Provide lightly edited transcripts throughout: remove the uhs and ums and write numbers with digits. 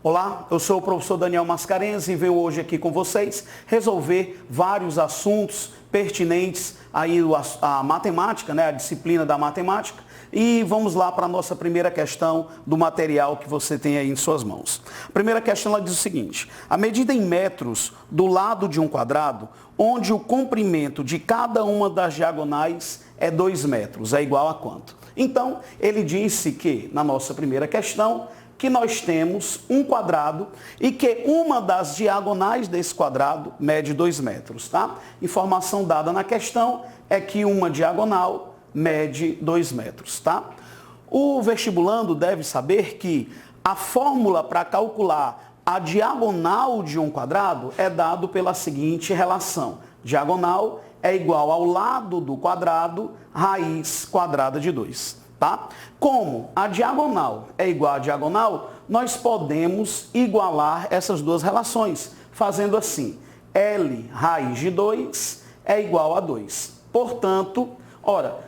Olá, eu sou o professor Daniel Mascarenhas e venho hoje aqui com vocês resolver vários assuntos pertinentes aí à matemática, né, a disciplina da matemática. E vamos lá para a nossa primeira questão do material que você tem aí em suas mãos. A primeira questão ela diz o seguinte: a medida em metros do lado de um quadrado, onde o comprimento de cada uma das diagonais é 2 metros, é igual a quanto? Então, ele disse que, na nossa primeira questão, que nós temos um quadrado e que uma das diagonais desse quadrado mede 2 metros, tá? Informação dada na questão é que uma diagonal mede 2 metros, tá? O vestibulando deve saber que a fórmula para calcular a diagonal de um quadrado é dado pela seguinte relação: diagonal é igual ao lado do quadrado, raiz quadrada de 2. Tá? Como a diagonal é igual a diagonal, nós podemos igualar essas duas relações, fazendo assim: L raiz de 2 é igual a 2. Portanto,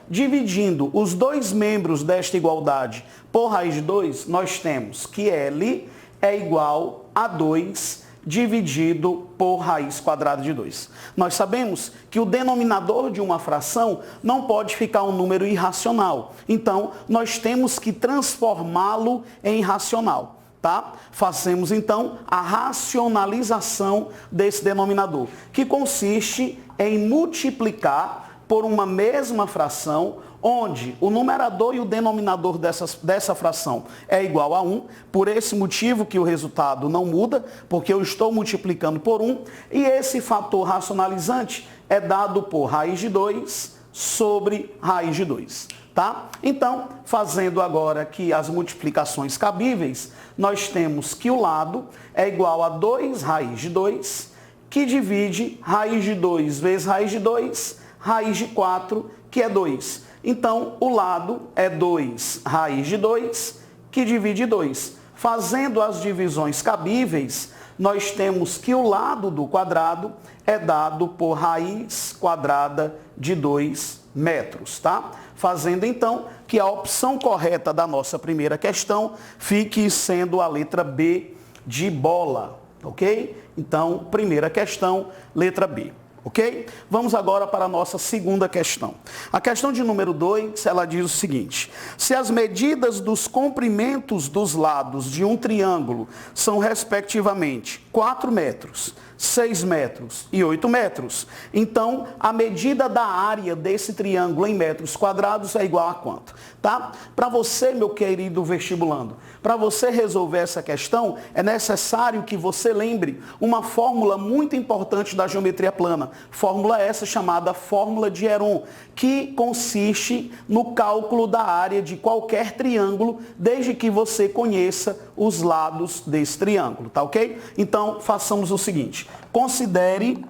dividindo os dois membros desta igualdade por raiz de 2, nós temos que L é igual a 2 dividido por raiz quadrada de 2. Nós sabemos que o denominador de uma fração não pode ficar um número irracional. Então, nós temos que transformá-lo em racional. Tá? Fazemos, então, a racionalização desse denominador, que consiste em multiplicar por uma mesma fração, onde o numerador e o denominador dessa fração é igual a 1, por esse motivo que o resultado não muda, porque eu estou multiplicando por 1, e esse fator racionalizante é dado por raiz de 2 sobre raiz de 2. Tá? Então, fazendo agora aqui as multiplicações cabíveis, nós temos que o lado é igual a 2 raiz de 2, que divide raiz de 2 vezes raiz de 2, raiz de 4, que é 2. Então, o lado é 2 raiz de 2, que divide 2. Fazendo as divisões cabíveis, nós temos que o lado do quadrado é dado por raiz quadrada de 2 metros, tá? Fazendo, então, que a opção correta da nossa primeira questão fique sendo a letra B de bola, ok? Então, primeira questão, letra B. Ok? Vamos agora para a nossa segunda questão. A questão de número 2, ela diz o seguinte: se as medidas dos comprimentos dos lados de um triângulo são respectivamente 4 metros, 6 metros e 8 metros, então a medida da área desse triângulo em metros quadrados é igual a quanto? Tá? Para você, meu querido vestibulando, para você resolver essa questão, é necessário que você lembre uma fórmula muito importante da geometria plana. Fórmula essa chamada fórmula de Heron, que consiste no cálculo da área de qualquer triângulo, desde que você conheça os lados desse triângulo, tá ok? Então, façamos o seguinte: considere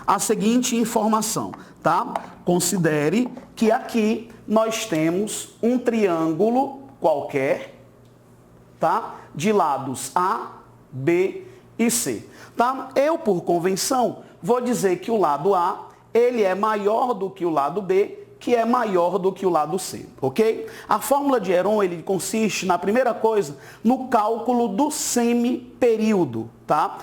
a seguinte informação, tá? Considere que aqui nós temos um triângulo qualquer, tá? De lados A, B e C, tá? Eu, por convenção, vou dizer que o lado A, ele é maior do que o lado B, que é maior do que o lado C, ok? A fórmula de Heron, ele consiste, na primeira coisa, no cálculo do semiperíodo, tá?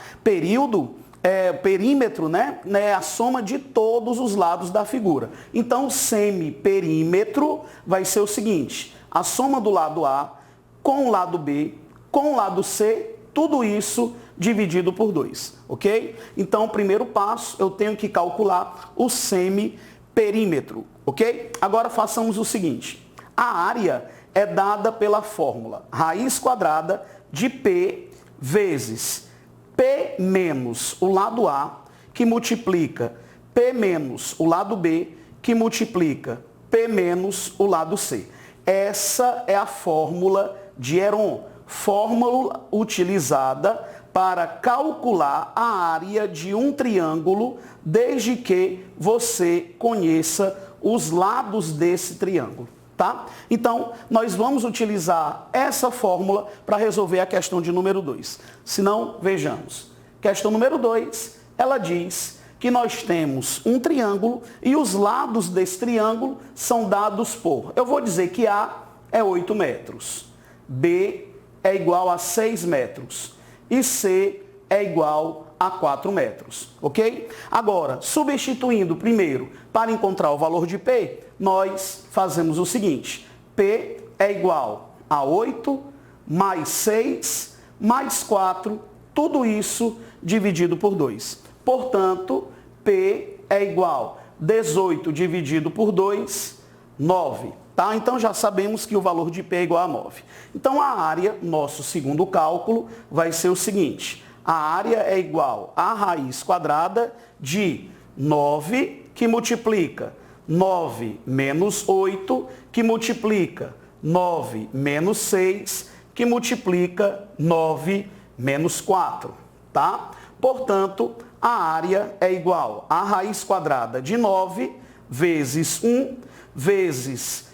Perímetro, né? É a soma de todos os lados da figura. Então, o semiperímetro vai ser o seguinte: a soma do lado A com o lado B, com o lado C, tudo isso dividido por 2, ok? Então, o primeiro passo, eu tenho que calcular o semiperímetro, ok? Agora, façamos o seguinte: a área é dada pela fórmula raiz quadrada de P vezes P menos o lado A, que multiplica P menos o lado B, que multiplica P menos o lado C. Essa é a fórmula de Heron, fórmula utilizada para calcular a área de um triângulo, desde que você conheça os lados desse triângulo. Tá? Então, nós vamos utilizar essa fórmula para resolver a questão de número 2. Se não, vejamos. Questão número 2, ela diz que nós temos um triângulo e os lados desse triângulo são dados por... Eu vou dizer que A é 8 metros, B é igual a 6 metros e C é igual a 4 metros, ok? Agora, substituindo primeiro para encontrar o valor de P, nós fazemos o seguinte: P é igual a 8 mais 6 mais 4, tudo isso dividido por 2. Portanto, P é igual a 18 dividido por 2, 9. Tá? Então já sabemos que o valor de P é igual a 9. Então a área, nosso segundo cálculo, vai ser o seguinte: a área é igual a raiz quadrada de 9, que multiplica 9 menos 8, que multiplica 9 menos 6, que multiplica 9 menos 4. Tá? Portanto, a área é igual a raiz quadrada de 9 vezes 1 vezes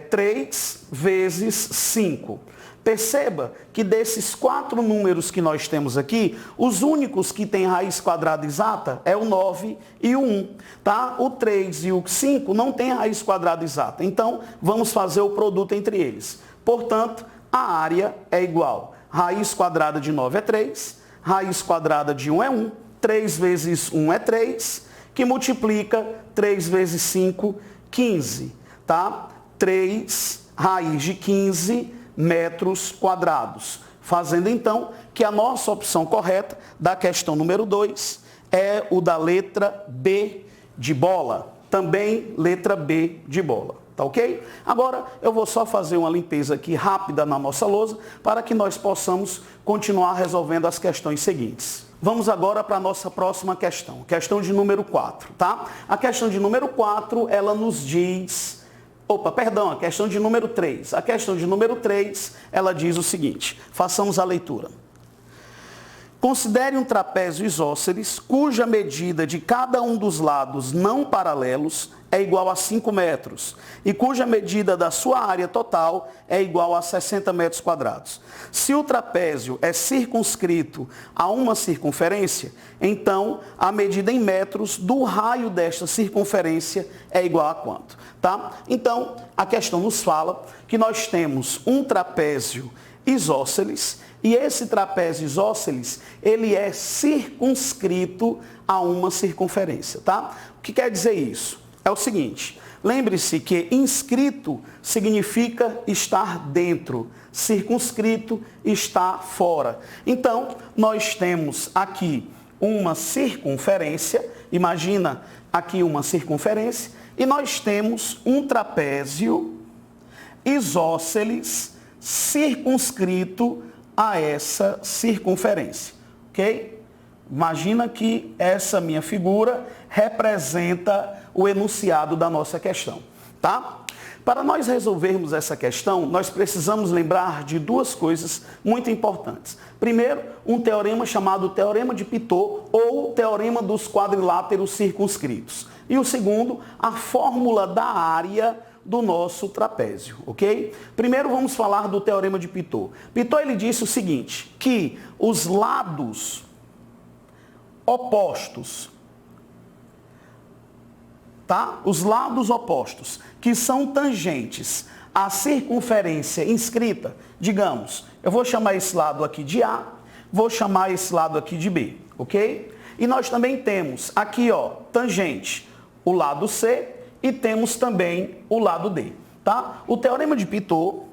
3 vezes 5. Perceba que desses 4 números que nós temos aqui, os únicos que têm raiz quadrada exata é o 9 e o 1. Tá? O 3 e o 5 não têm raiz quadrada exata. Então, vamos fazer o produto entre eles. Portanto, a área é igual a raiz quadrada de 9 é 3, raiz quadrada de 1 é 1, 3 vezes 1 é 3, que multiplica 3 vezes 5, 15. Tá? 3 raiz de 15 metros quadrados. Fazendo então que a nossa opção correta da questão número 2 é o da letra B de bola. Também letra B de bola. Tá ok? Agora eu vou só fazer uma limpeza aqui rápida na nossa lousa para que nós possamos continuar resolvendo as questões seguintes. Vamos agora para a nossa próxima questão. Questão de número 4, tá? A questão de número 4, ela nos diz... a questão de número 3. A questão de número 3, ela diz o seguinte, façamos a leitura. Considere um trapézio isósceles cuja medida de cada um dos lados não paralelos é igual a 5 metros e cuja medida da sua área total é igual a 60 metros quadrados. Se o trapézio é circunscrito a uma circunferência, então a medida em metros do raio desta circunferência é igual a quanto? Tá? Então, a questão nos fala que nós temos um trapézio isósceles e esse trapézio isósceles, ele é circunscrito a uma circunferência, tá? O que quer dizer isso? É o seguinte, lembre-se que inscrito significa estar dentro, circunscrito está fora. Então, nós temos aqui uma circunferência, imagina aqui uma circunferência, e nós temos um trapézio isósceles circunscrito a essa circunferência, ok? Imagina que essa minha figura representa o enunciado da nossa questão, tá? Para nós resolvermos essa questão, nós precisamos lembrar de duas coisas muito importantes. Primeiro, um teorema chamado Teorema de Pitot ou Teorema dos quadriláteros circunscritos. E o segundo, a fórmula da área do nosso trapézio, ok? Primeiro vamos falar do Teorema de Pitot. Pitot ele disse o seguinte, que os lados opostos, tá? Os lados opostos que são tangentes à circunferência inscrita, digamos, eu vou chamar esse lado aqui de A, vou chamar esse lado aqui de B, ok? E nós também temos aqui, ó, tangente, o lado C, e temos também o lado D, tá? O Teorema de Pitot,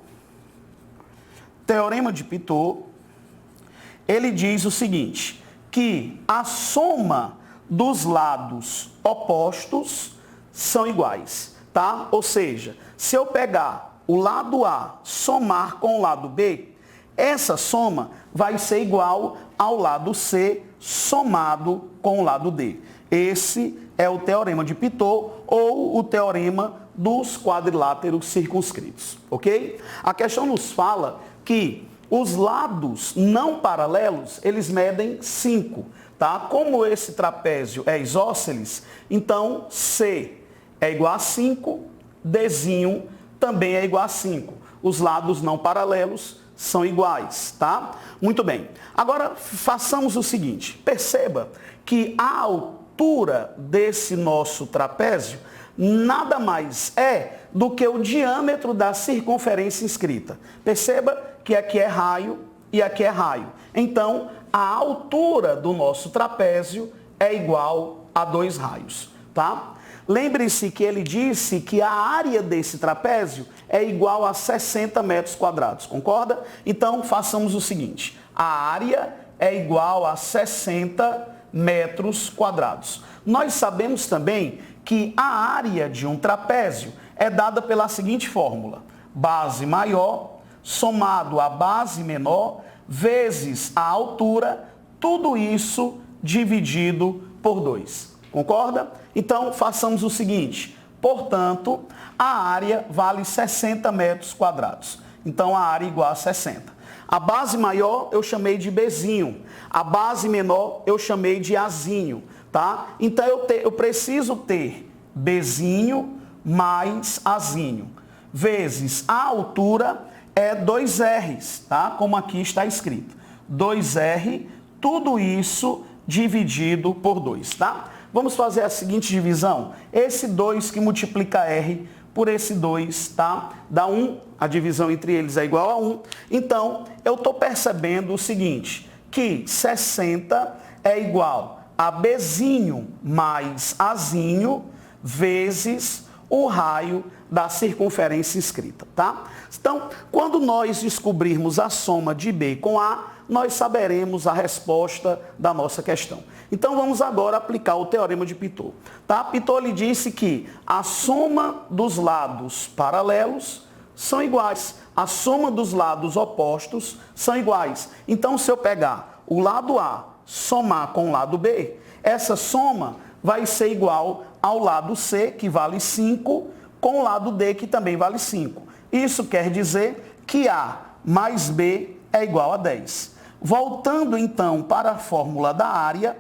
ele diz o seguinte, que a soma dos lados opostos são iguais, tá? Ou seja, se eu pegar o lado A, somar com o lado B, essa soma vai ser igual ao lado C somado com o lado D. Esse é o Teorema de Pitot ou o Teorema dos quadriláteros circunscritos, ok? A questão nos fala que os lados não paralelos, eles medem 5, tá? Como esse trapézio é isósceles, então C é igual a 5, Dzinho também é igual a 5. Os lados não paralelos são iguais, tá? Muito bem. Agora, façamos o seguinte. Perceba que a altura desse nosso trapézio nada mais é do que o diâmetro da circunferência inscrita. Perceba que aqui é raio e aqui é raio. Então, a altura do nosso trapézio é igual a 2 raios, tá? Lembre-se que ele disse que a área desse trapézio é igual a 60 metros quadrados, concorda? Então, façamos o seguinte, a área é igual a 60 metros quadrados. Nós sabemos também que a área de um trapézio é dada pela seguinte fórmula, base maior somado a base menor vezes a altura, tudo isso dividido por 2. Concorda? Então, façamos o seguinte. Portanto, a área vale 60 metros quadrados. Então, a área é igual a 60. A base maior eu chamei de Bzinho. A base menor eu chamei de Azinho. Tá? Então, eu preciso ter Bzinho mais Azinho. Vezes a altura é 2Rs, tá? Como aqui está escrito. 2R, tudo isso dividido por 2, tá? Vamos fazer a seguinte divisão. Esse 2 que multiplica R por esse 2, tá? Dá 1, a divisão entre eles é igual a 1. Então, eu estou percebendo o seguinte, que 60 é igual a Bzinho mais Azinho vezes o raio da circunferência escrita, tá? Então, quando nós descobrirmos a soma de B com A, nós saberemos a resposta da nossa questão. Então, vamos agora aplicar o teorema de Pitot. Tá? Pitot lhe disse que a soma dos lados paralelos são iguais, a soma dos lados opostos são iguais. Então, se eu pegar o lado A, somar com o lado B, essa soma vai ser igual ao lado C, que vale 5, com o lado D, que também vale 5. Isso quer dizer que A mais B é igual a 10. Voltando então para a fórmula da área,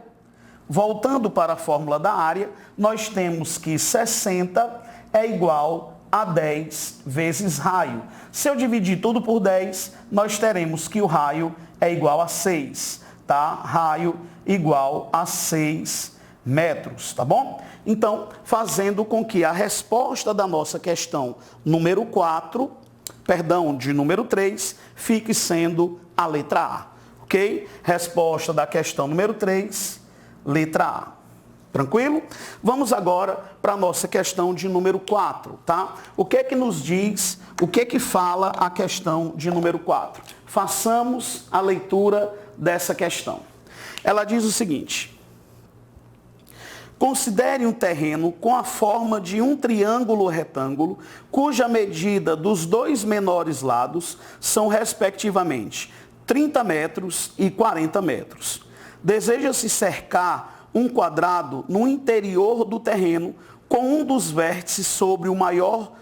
nós temos que 60 é igual a 10 vezes raio. Se eu dividir tudo por 10, nós teremos que o raio é igual a 6, tá? Raio igual a 6 metros, tá bom? Então, fazendo com que a resposta da nossa questão número 3, fique sendo a letra A, ok? Resposta da questão número 3, letra A. Tranquilo? Vamos agora para a nossa questão de número 4, tá? O que é que nos diz, o que é que fala a questão de número 4? Façamos a leitura dessa questão. Ela diz o seguinte: considere um terreno com a forma de um triângulo retângulo, cuja medida dos dois menores lados são, respectivamente, 30 metros e 40 metros. Deseja-se cercar um quadrado no interior do terreno, com um dos vértices sobre o maior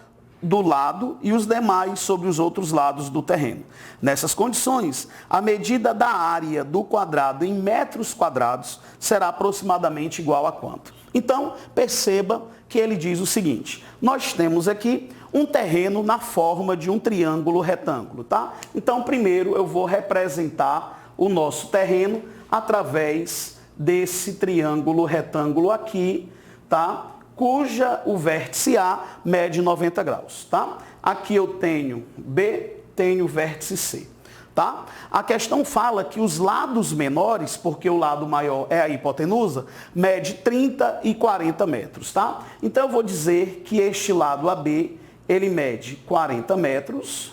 do lado e os demais sobre os outros lados do terreno. Nessas condições, a medida da área do quadrado em metros quadrados será aproximadamente igual a quanto? Então, perceba que ele diz o seguinte: nós temos aqui um terreno na forma de um triângulo retângulo, tá? Então, primeiro eu vou representar o nosso terreno através desse triângulo retângulo aqui, tá? Cuja o vértice A mede 90 graus, tá? Aqui eu tenho B, tenho o vértice C, tá? A questão fala que os lados menores, porque o lado maior é a hipotenusa, mede 30 e 40 metros, tá? Então eu vou dizer que este lado AB, ele mede 40 metros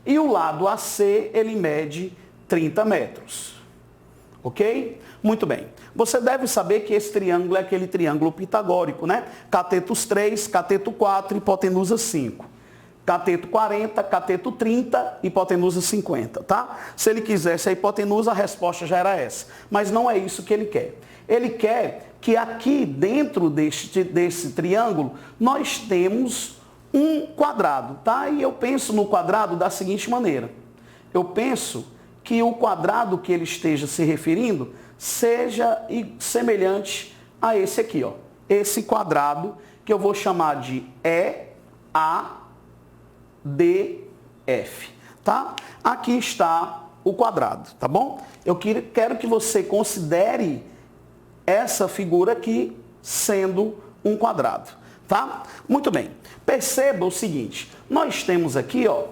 e o lado AC, ele mede 30 metros. Ok? Muito bem. Você deve saber que esse triângulo é aquele triângulo pitagórico, né? Catetos 3, cateto 4, hipotenusa 5. Cateto 40, cateto 30, hipotenusa 50, tá? Se ele quisesse a hipotenusa, a resposta já era essa. Mas não é isso que ele quer. Ele quer que aqui dentro desse triângulo, nós temos um quadrado, tá? E eu penso no quadrado da seguinte maneira. Eu penso que o quadrado que ele esteja se referindo seja semelhante a esse aqui, ó. Esse quadrado que eu vou chamar de EADF, tá? Aqui está o quadrado, tá bom? Eu quero que você considere essa figura aqui sendo um quadrado, tá? Muito bem. Perceba o seguinte, nós temos aqui, ó,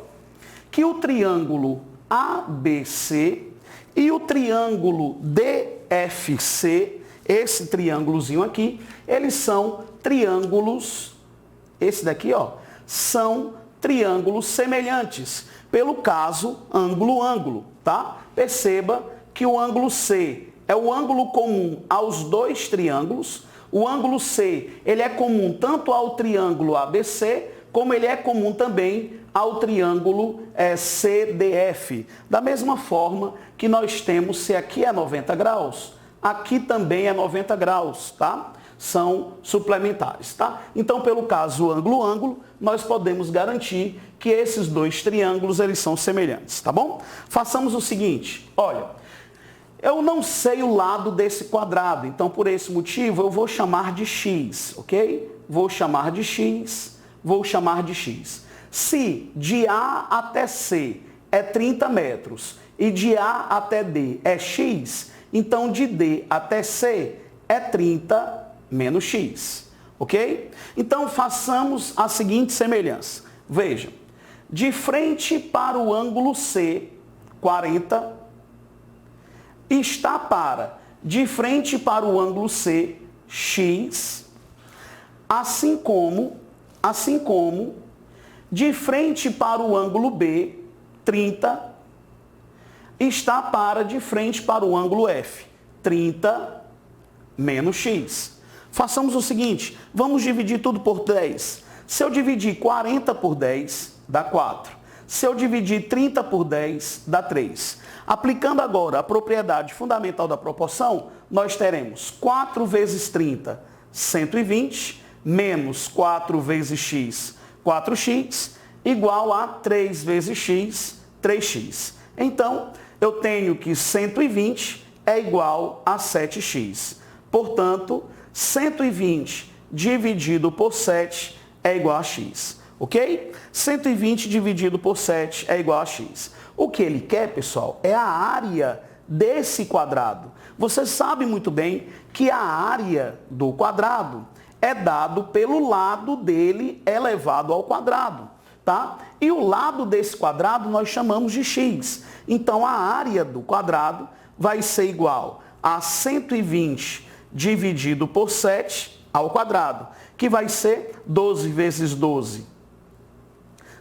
que o triângulo ABC e o triângulo DFC, esse triângulozinho aqui, eles são triângulos, esse daqui, ó, são triângulos semelhantes, pelo caso ângulo-ângulo, tá? Perceba que o ângulo C é o ângulo comum aos dois triângulos. O ângulo C, ele é comum tanto ao triângulo ABC, como ele é comum também ao triângulo CDF. Da mesma forma que nós temos, se aqui é 90 graus, aqui também é 90 graus, tá? São suplementares, tá? Então, pelo caso ângulo-ângulo, nós podemos garantir que esses dois triângulos, eles são semelhantes, tá bom? Façamos o seguinte, olha, eu não sei o lado desse quadrado, então por esse motivo eu vou chamar de x, ok? Vou chamar de x, vou chamar de x. Se de A até C é 30 metros e de A até D é x, então de D até C é 30 menos x, ok? Então façamos a seguinte semelhança. Veja, de frente para o ângulo C, 40, está para de frente para o ângulo C, x, assim como de frente para o ângulo B, 30, está para de frente para o ângulo F, 30 menos x. Façamos o seguinte, vamos dividir tudo por 10. Se eu dividir 40 por 10, dá 4. Se eu dividir 30 por 10, dá 3. Aplicando agora a propriedade fundamental da proporção, nós teremos 4 vezes 30, 120, menos 4 vezes x, 4x, igual a 3 vezes x, 3x. Então, eu tenho que 120 é igual a 7x. Portanto, 120 dividido por 7 é igual a x, ok? 120 dividido por 7 é igual a x. O que ele quer, pessoal, é a área desse quadrado. Você sabe muito bem que a área do quadrado é dado pelo lado dele elevado ao quadrado, tá? E o lado desse quadrado nós chamamos de x. Então, a área do quadrado vai ser igual a 120 dividido por 7 ao quadrado, que vai ser 12 vezes 12,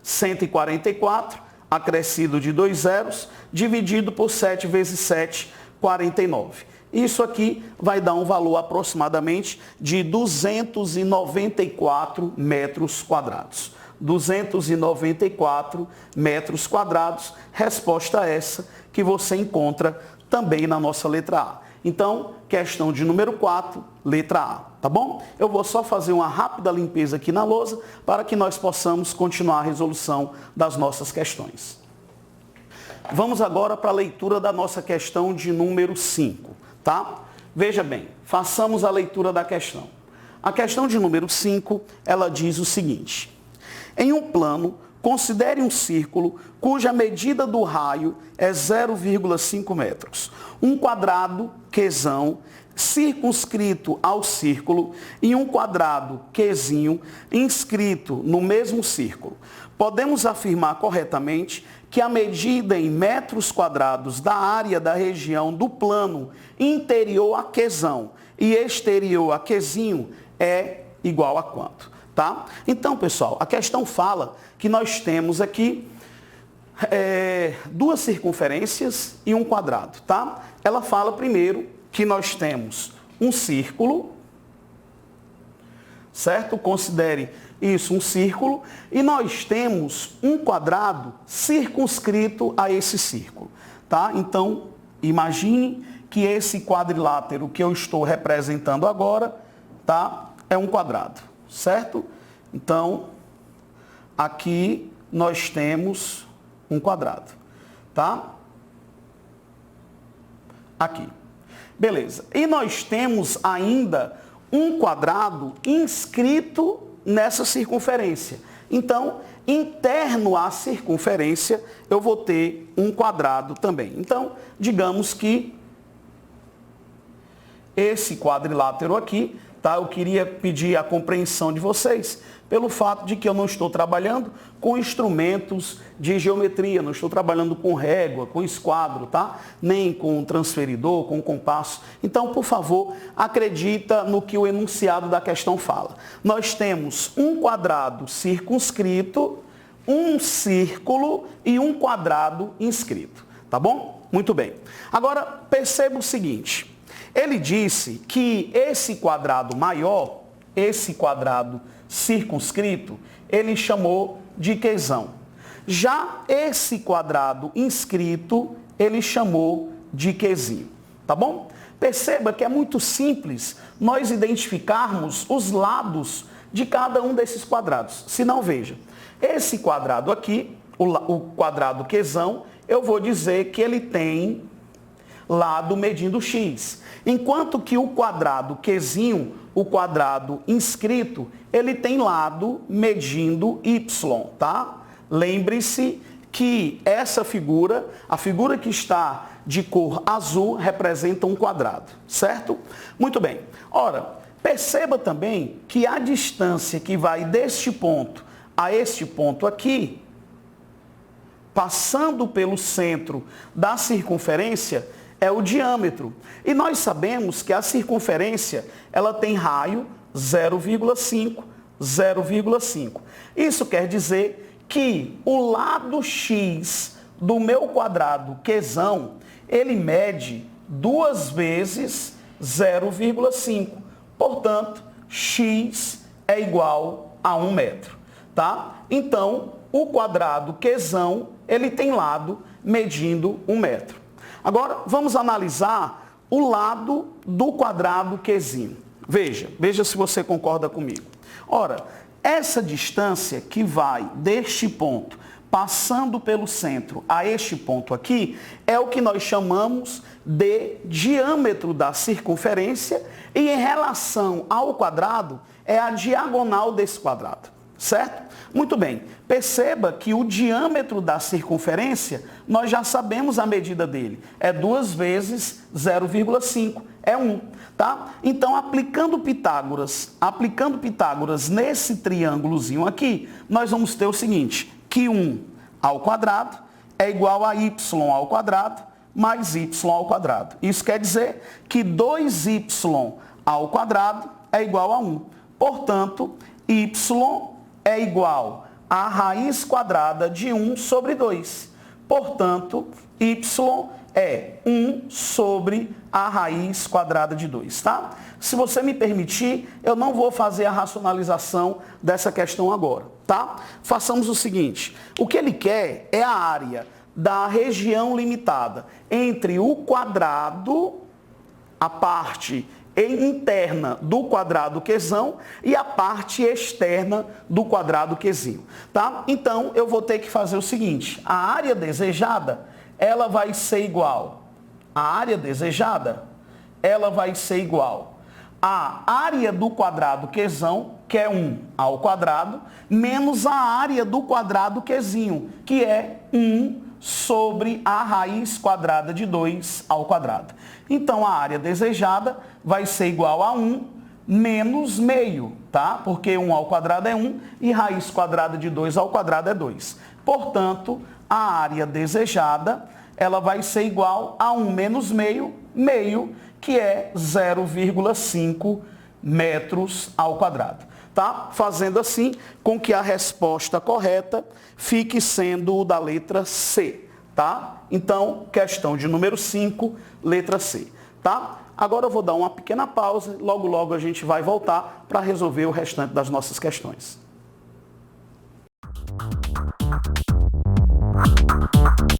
144, acrescido de 2 zeros, dividido por 7 vezes 7, 49. Isso aqui vai dar um valor aproximadamente de 294 metros quadrados. 294 metros quadrados, resposta essa que você encontra também na nossa letra A. Então, questão de número 4, letra A, tá bom? Eu vou só fazer uma rápida limpeza aqui na lousa para que nós possamos continuar a resolução das nossas questões. Vamos agora para a leitura da nossa questão de número 5, tá? Veja bem, façamos a leitura da questão. A questão de número 5, ela diz o seguinte: em um plano, considere um círculo cuja medida do raio é 0,5 metros. Um quadrado Qzão circunscrito ao círculo e um quadrado Qzinho inscrito no mesmo círculo. Podemos afirmar corretamente que a medida em metros quadrados da área da região do plano interior a Qzão e exterior a Qzinho é igual a quanto? Tá? Então, pessoal, a questão fala que nós temos aqui duas circunferências e um quadrado, tá? Ela fala primeiro que nós temos um círculo, certo? Considere isso um círculo, e nós temos um quadrado circunscrito a esse círculo, tá? Então, imagine que esse quadrilátero que eu estou representando agora, tá? É um quadrado, certo? Então, aqui nós temos um quadrado, tá? Aqui. Beleza. E nós temos ainda um quadrado inscrito nessa circunferência. Então, interno à circunferência, eu vou ter um quadrado também. Então, digamos que esse quadrilátero aqui, tá? Eu queria pedir a compreensão de vocês. Pelo fato de que eu não estou trabalhando com instrumentos de geometria, não estou trabalhando com régua, com esquadro, tá? Nem com transferidor, com compasso. Então, por favor, acredita no que o enunciado da questão fala. Nós temos um quadrado circunscrito, um círculo e um quadrado inscrito, tá bom? Muito bem. Agora, perceba o seguinte. Ele disse que esse quadrado maior, esse quadrado circunscrito, ele chamou de quesão. Já esse quadrado inscrito, ele chamou de quesinho, tá bom? Perceba que é muito simples nós identificarmos os lados de cada um desses quadrados. Se não, veja, esse quadrado aqui, o quadrado quesão, eu vou dizer que ele tem lado medindo x. Enquanto que o quadrado quesinho, o quadrado inscrito, ele tem lado medindo y, tá? Lembre-se que essa figura, a figura que está de cor azul, representa um quadrado, certo? Muito bem. Ora, perceba também que a distância que vai deste ponto a este ponto aqui, passando pelo centro da circunferência, é o diâmetro. E nós sabemos que a circunferência, ela tem raio 0,5, 0,5. Isso quer dizer que o lado x do meu quadrado quesão, ele mede 2 vezes 0,5. Portanto, x é igual a 1 metro, tá? Então, o quadrado quesão, ele tem lado medindo 1 metro. Agora, vamos analisar o lado do quadrado quesinho. Veja se você concorda comigo. Ora, essa distância que vai deste ponto, passando pelo centro a este ponto aqui, é o que nós chamamos de diâmetro da circunferência e em relação ao quadrado, é a diagonal desse quadrado, certo? Muito bem, perceba que o diâmetro da circunferência, nós já sabemos a medida dele, é 2 vezes 0,5, é 1, tá? Então, aplicando Pitágoras nesse triângulozinho aqui, nós vamos ter o seguinte, que 1 ao quadrado é igual a y ao quadrado mais y ao quadrado. Isso quer dizer que 2y ao quadrado é igual a 1. Portanto, y é igual a raiz quadrada de 1 sobre 2. Portanto, y é 1 sobre a raiz quadrada de 2, tá? Se você me permitir, eu não vou fazer a racionalização dessa questão agora, tá? Façamos o seguinte, o que ele quer é a área da região limitada entre o quadrado, a parte interna do quadrado quesão e a parte externa do quadrado quesinho, tá? Então, eu vou ter que fazer o seguinte, a área desejada, ela vai ser igual, a área do quadrado quesão, que é 1 ao quadrado, menos a área do quadrado quesinho, que é 1 sobre a raiz quadrada de 2 ao quadrado. Então, a área desejada vai ser igual a 1 menos meio, tá? Porque 1 ao quadrado é 1 e raiz quadrada de 2 ao quadrado é 2. Portanto, a área desejada, ela vai ser igual a 1 menos meio, que é 0,5 metros ao quadrado. Tá? Fazendo assim com que a resposta correta fique sendo o da letra C, tá? Então, questão de número 5, letra C, tá? Agora eu vou dar uma pequena pausa, logo a gente vai voltar para resolver o restante das nossas questões.